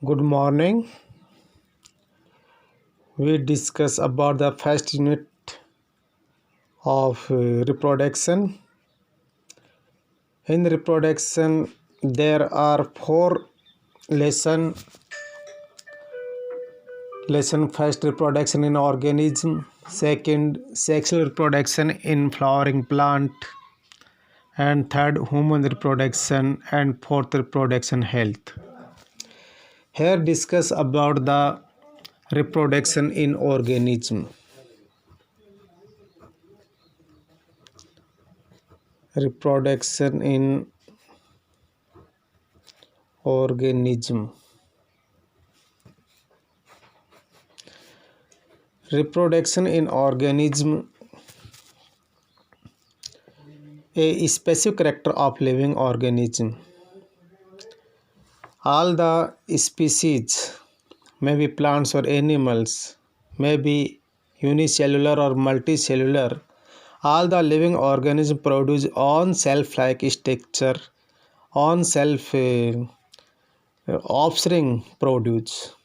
Good morning. We discuss about the first unit of reproduction. In reproduction, there are four lesson. Lesson first, reproduction in organism. Second, sexual reproduction in flowering plant. And third, human reproduction. And fourth, reproduction health. Here discuss about the reproduction in organism. Reproduction in organism. Reproduction in organism, a specific character of living organism. All the species, maybe plants or animals, maybe unicellular or multicellular, all the living organisms produce own self-like structure, own self offspring produce.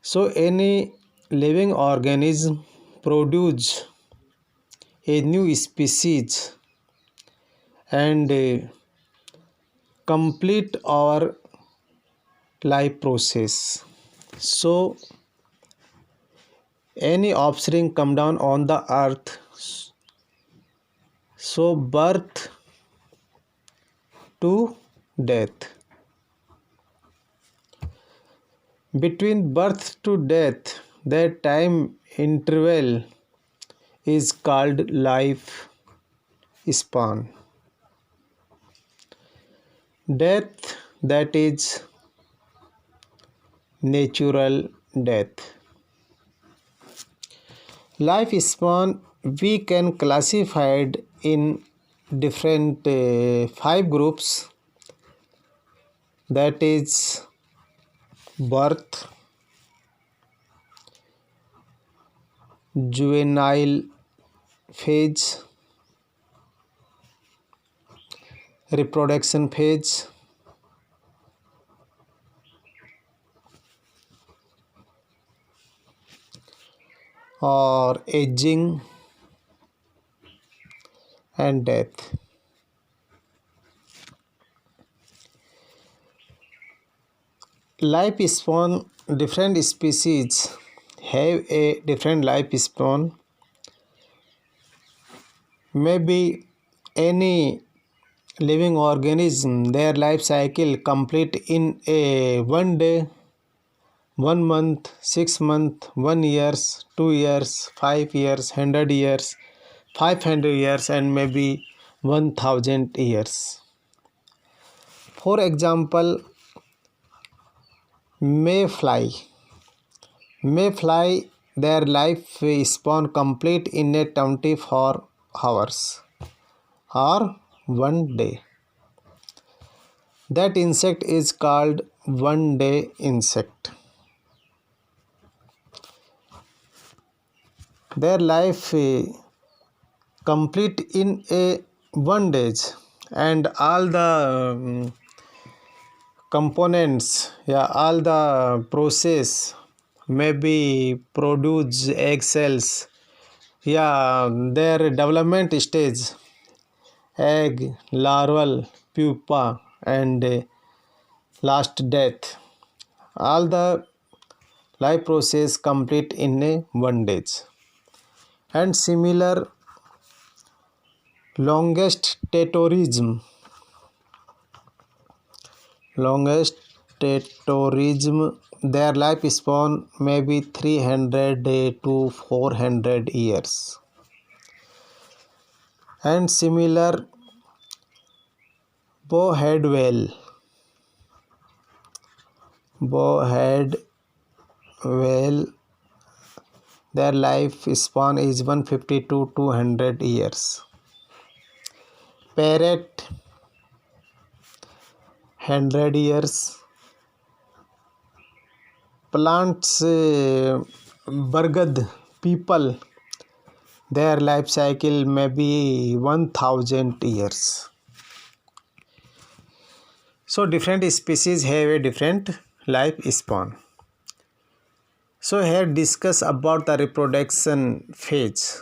So any living organism produce a new species and complete our life process. So any offspring come down on the earth, so birth to death. Between birth to death, that time interval is called life span. Death, that is natural death. Life span we can classified in different 5 groups, that is birth, juvenile phase, reproduction phase, or aging, and death. Life span, different species have a different life span. Maybe any living organism, their life cycle complete in a 1 day, 1 month, 6 months, 1 years, 2 years, 5 years, 100 years, 500 years, and maybe 1000 years. For example, mayfly. Mayfly, their life span complete in a 24 hours or 1 day. That insect is called 1 day insect. Their life complete in a 1 day, and all the components, all the process, maybe produce egg cells, their development stage, egg, larval, pupa, and last death. All the life process complete in a 1 day. And similar longest tetorism. Longest tetorism, their life span may be 300 to 400 years. And similar bowhead whale. Bowhead whale, their life span is 150 to 200 years. Parrot, 100 years. Plants, bargad, people, their life cycle may be 1000 years. So different species have a different life span. So here discuss about the reproduction phase.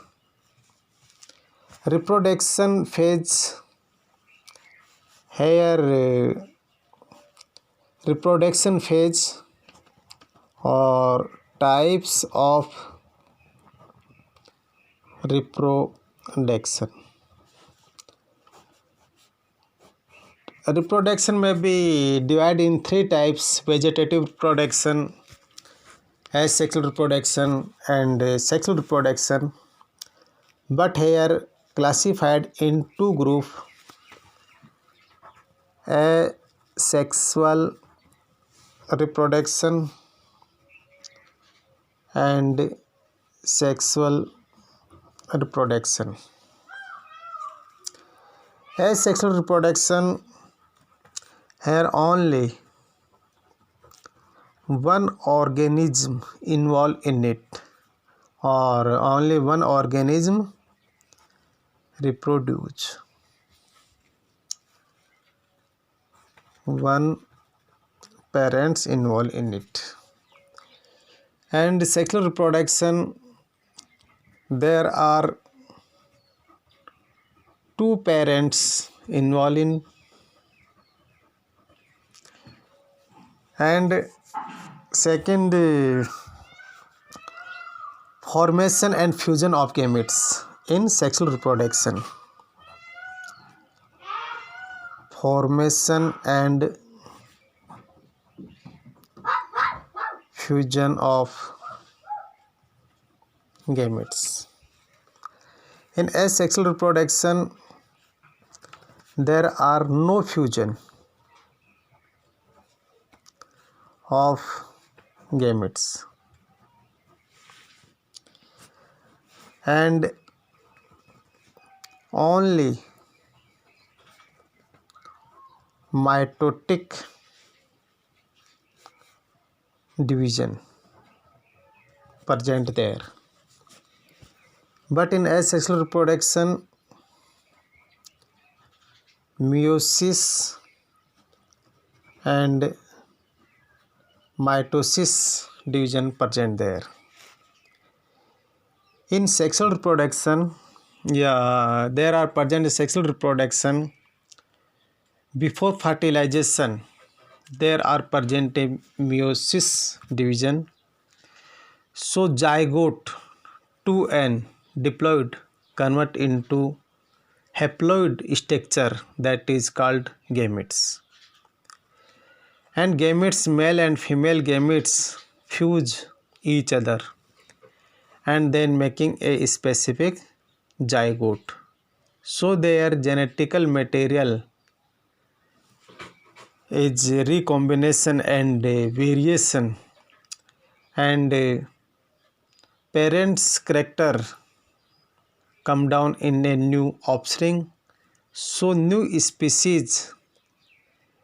Reproduction phase here reproduction phase or types of reproduction. Reproduction may be divided in three types: vegetative reproduction, asexual reproduction, and sexual reproduction. But here classified in two groups: asexual reproduction and sexual reproduction. Asexual reproduction, here only one organism involved in it, or only one organism reproduce. One parents involved in it. And sexual reproduction, there are two parents involved in, and second, formation and fusion of gametes in sexual reproduction. Formation and fusion of gametes. In asexual reproduction, there are no fusion of gametes, and only mitotic division present there. But in asexual reproduction, meiosis and mitosis division present there. In sexual reproduction, there are present sexual reproduction before fertilization. There are present a meiosis division. So zygote 2n diploid convert into haploid structure, that is called gametes. And gametes, male and female gametes, fuse each other and then making a specific zygote. So their genetical material is recombination and variation, and parents' character come down in a new offspring. So new species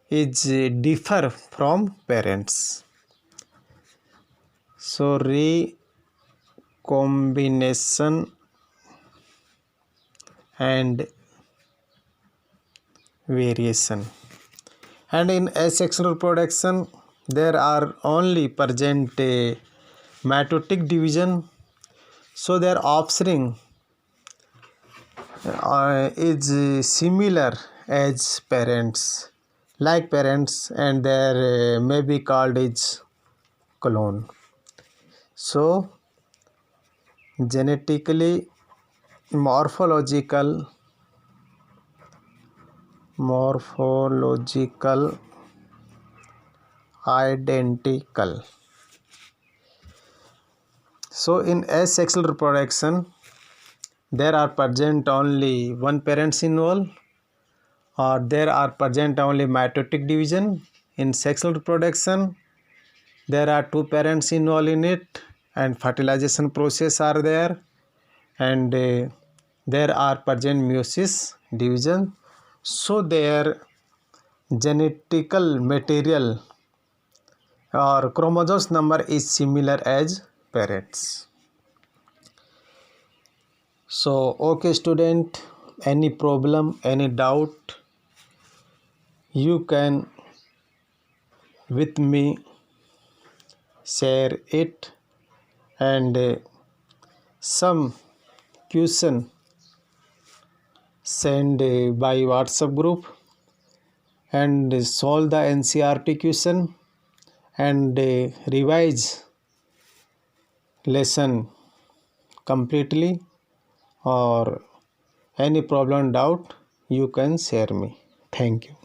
is differ from parents. So recombination and variation. And in asexual reproduction, there are only present a mitotic division. So their offspring is similar as parents, like parents, and their may be called as clone. So genetically morphological identical. So in asexual reproduction, there are present only one parents involved, or there are present only mitotic division. In sexual reproduction, there are two parents involved in it, and fertilization process are there, and there are present meiosis division. So their genetical material or chromosomes number is similar as parents. So okay student, any problem, any doubt, you can with me, share it, and some question send by WhatsApp group, and solve the NCERT question, and revise lesson completely, or any problem doubt you can share me. Thank you.